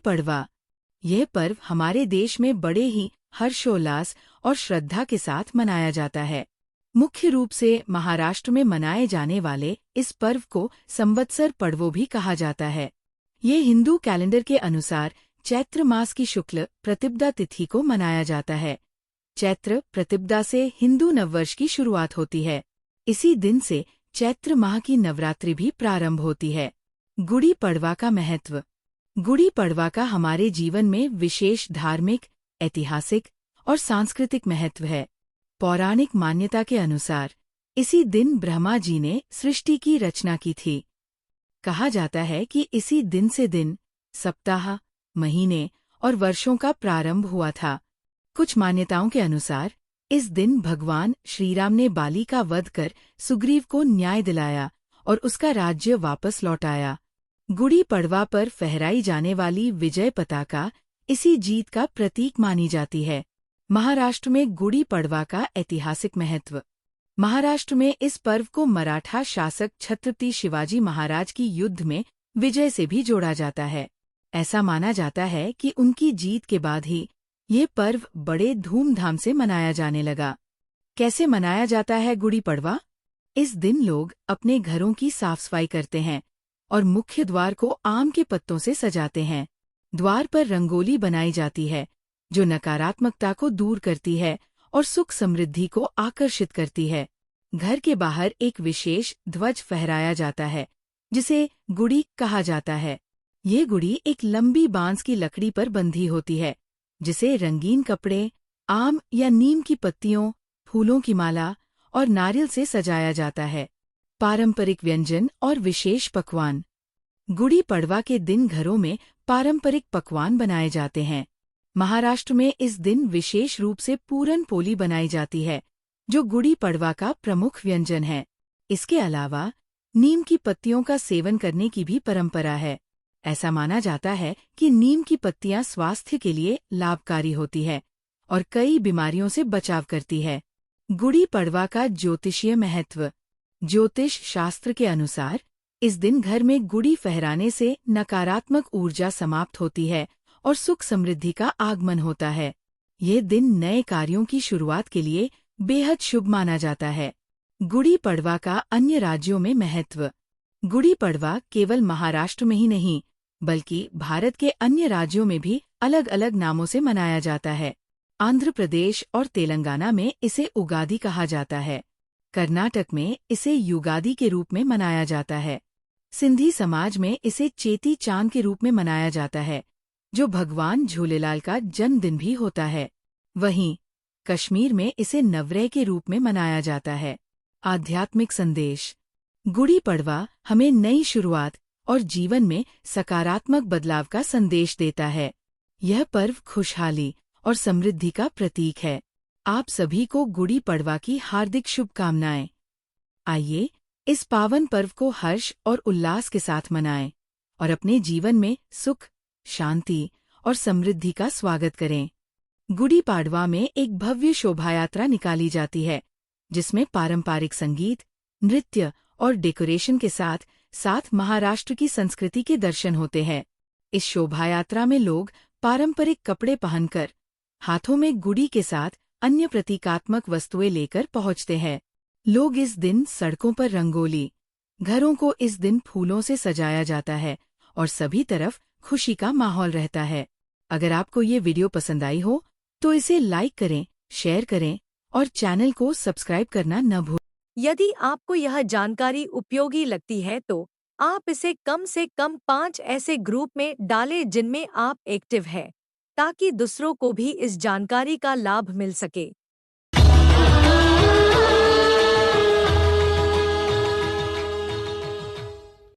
पड़वा। यह पर्व हमारे देश में बड़े ही हर्षोल्लास और श्रद्धा के साथ मनाया जाता है। मुख्य रूप से महाराष्ट्र में मनाए जाने वाले इस पर्व को संवत्सर पर्वो भी कहा जाता है। ये हिंदू कैलेंडर के अनुसार चैत्र मास की शुक्ल प्रतिपदा तिथि को मनाया जाता है। चैत्र प्रतिपदा से हिंदू नववर्ष की शुरुआत होती है। इसी दिन से चैत्र माह की नवरात्रि भी प्रारंभ होती है। गुड़ी पड़वा का महत्व। गुड़ी पड़वा का हमारे जीवन में विशेष धार्मिक, ऐतिहासिक और सांस्कृतिक महत्व है। पौराणिक मान्यता के अनुसार इसी दिन ब्रह्मा जी ने सृष्टि की रचना की थी। कहा जाता है कि इसी दिन से दिन, सप्ताह, महीने और वर्षों का प्रारंभ हुआ था। कुछ मान्यताओं के अनुसार इस दिन भगवान श्रीराम ने बाली का वध कर सुग्रीव को न्याय दिलाया और उसका राज्य वापस लौटाया। गुड़ी पड़वा पर फहराई जाने वाली विजय पताका इसी जीत का प्रतीक मानी जाती है। महाराष्ट्र में गुड़ी पड़वा का ऐतिहासिक महत्व। महाराष्ट्र में इस पर्व को मराठा शासक छत्रपति शिवाजी महाराज की युद्ध में विजय से भी जोड़ा जाता है। ऐसा माना जाता है कि उनकी जीत के बाद ही ये पर्व बड़े धूमधाम से मनाया जाने लगा। कैसे मनाया जाता है गुड़ी पड़वा? इस दिन लोग अपने घरों की साफ सफाई करते हैं और मुख्य द्वार को आम के पत्तों से सजाते हैं। द्वार पर रंगोली बनाई जाती है जो नकारात्मकता को दूर करती है और सुख समृद्धि को आकर्षित करती है। घर के बाहर एक विशेष ध्वज फहराया जाता है जिसे गुड़ी कहा जाता है। ये गुड़ी एक लंबी बांस की लकड़ी पर बंधी होती है जिसे रंगीन कपड़े, आम या नीम की पत्तियों, फूलों की माला और नारियल से सजाया जाता है। पारंपरिक व्यंजन और विशेष पकवान। गुड़ी पड़वा के दिन घरों में पारंपरिक पकवान बनाए जाते हैं। महाराष्ट्र में इस दिन विशेष रूप से पूरन पोली बनाई जाती है जो गुड़ी पड़वा का प्रमुख व्यंजन है। इसके अलावा नीम की पत्तियों का सेवन करने की भी परंपरा है। ऐसा माना जाता है कि नीम की पत्तियां स्वास्थ्य के लिए लाभकारी होती है और कई बीमारियों से बचाव करती है। गुड़ी पड़वा का ज्योतिषीय महत्व। ज्योतिष शास्त्र के अनुसार इस दिन घर में गुड़ी फहराने से नकारात्मक ऊर्जा समाप्त होती है और सुख समृद्धि का आगमन होता है। ये दिन नए कार्यों की शुरुआत के लिए बेहद शुभ माना जाता है। गुड़ी पड़वा का अन्य राज्यों में महत्व। गुड़ी पड़वा केवल महाराष्ट्र में ही नहीं बल्कि भारत के अन्य राज्यों में भी अलग अलग नामों से मनाया जाता है। आंध्र प्रदेश और तेलंगाना में इसे उगादि कहा जाता है। कर्नाटक में इसे युगादि के रूप में मनाया जाता है। सिंधी समाज में इसे चेती चांद के रूप में मनाया जाता है जो भगवान झूलेलाल का जन्मदिन भी होता है। वहीं कश्मीर में इसे नवरेह के रूप में मनाया जाता है। आध्यात्मिक संदेश। गुड़ी पड़वा हमें नई शुरुआत और जीवन में सकारात्मक बदलाव का संदेश देता है। यह पर्व खुशहाली और समृद्धि का प्रतीक है। आप सभी को गुड़ी पड़वा की हार्दिक शुभकामनाएं। आइए इस पावन पर्व को हर्ष और उल्लास के साथ मनाएं और अपने जीवन में सुख, शांति और समृद्धि का स्वागत करें। गुड़ी पाड़वा में एक भव्य शोभायात्रा निकाली जाती है जिसमें पारंपरिक संगीत, नृत्य और डेकोरेशन के साथ साथ महाराष्ट्र की संस्कृति के दर्शन होते हैं। इस शोभायात्रा में लोग पारंपरिक कपड़े पहनकर हाथों में गुड़ी के साथ अन्य प्रतीकात्मक वस्तुएं लेकर पहुंचते हैं। लोग इस दिन सड़कों पर रंगोली, घरों को इस दिन फूलों से सजाया जाता है और सभी तरफ खुशी का माहौल रहता है। अगर आपको ये वीडियो पसंद आई हो तो इसे लाइक करें, शेयर करें और चैनल को सब्सक्राइब करना न भूलें। यदि आपको यह जानकारी उपयोगी लगती है तो आप इसे कम से कम 5 ऐसे ग्रुप में डालें जिनमें आप एक्टिव हैं, ताकि दूसरों को भी इस जानकारी का लाभ मिल सके।